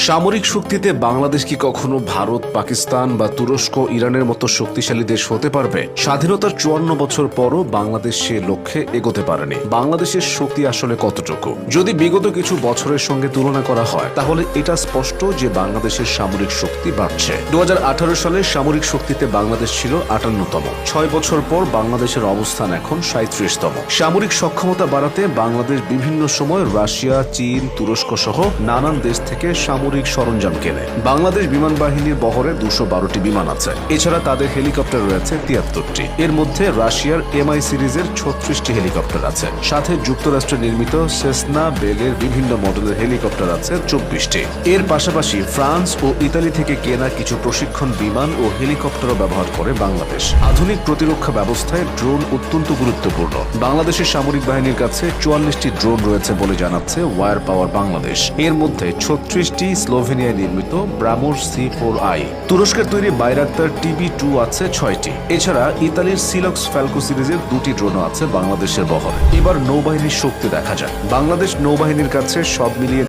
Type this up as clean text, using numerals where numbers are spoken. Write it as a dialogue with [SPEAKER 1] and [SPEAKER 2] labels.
[SPEAKER 1] সামরিক শক্তিতে বাংলাদেশ কি কখনো ভারত, পাকিস্তান বা তুরস্ক, ইরানের মতো শক্তিশালী দেশ হতে পারবে? স্বাধীনতার ৫৪ বছর পরও বাংলাদেশ সে লক্ষ্যে এগোতে পারেনি। বাংলাদেশের শক্তি আসলে কতটুকু? যদি বিগত কিছু বছরের সঙ্গে তুলনা করা হয় তাহলে এটা স্পষ্ট যে বাংলাদেশের সামরিক শক্তি বাড়ছে। ২০১৮ সালে সামরিক শক্তিতে বাংলাদেশ ছিল ৫৮তম। ৬ বছর পর বাংলাদেশের অবস্থান এখন ৩৭তম। সামরিক সক্ষমতা বাড়াতে বাংলাদেশ বিভিন্ন সময় রাশিয়া, চীন, তুরস্ক সহ নানান দেশ থেকে সামরিক সরঞ্জাম কেনে। বাংলাদেশ বিমান বাহিনীর বহরে ২১২টি বিমান আছে। এছাড়া তাদের হেলিকপ্টার রয়েছে ৭৩টি। এর মধ্যে রাশিয়ার MI সিরিজের ৩৬টি হেলিকপ্টার আছে। সাথে যুক্তরাষ্ট্রে নির্মিত সেসনা বেলের বিভিন্ন মডেলের হেলিকপ্টার আছে ২৪টি। এর পাশাপাশি ফ্রান্স ও ইতালি থেকে কেনা কিছু প্রশিক্ষণ বিমান ও হেলিকপ্টারও ব্যবহার করে বাংলাদেশ। আধুনিক প্রতিরক্ষা ব্যবস্থায় ড্রোন অত্যন্ত গুরুত্বপূর্ণ। বাংলাদেশের সামরিক বাহিনীর কাছে ৪৪টি ড্রোন রয়েছে বলে জানাচ্ছে ওয়ার পাওয়ার বাংলাদেশ। এর মধ্যে ৩৬টি স্লোভেনিয়ায় নির্মিত ব্রামোস C4I। তুরস্কের তৈরি বাইরাক্তার TB2 আছে ৬টি। এছাড়া ইতালির সিলক্স ফ্যালকো সিরিজের ২টি ড্রোনও আছে বাংলাদেশের বহরে। এবার নৌবাহিনীর শক্তি দেখা যায়। বাংলাদেশ নৌবাহিনীর কাছে সব মিলিয়ে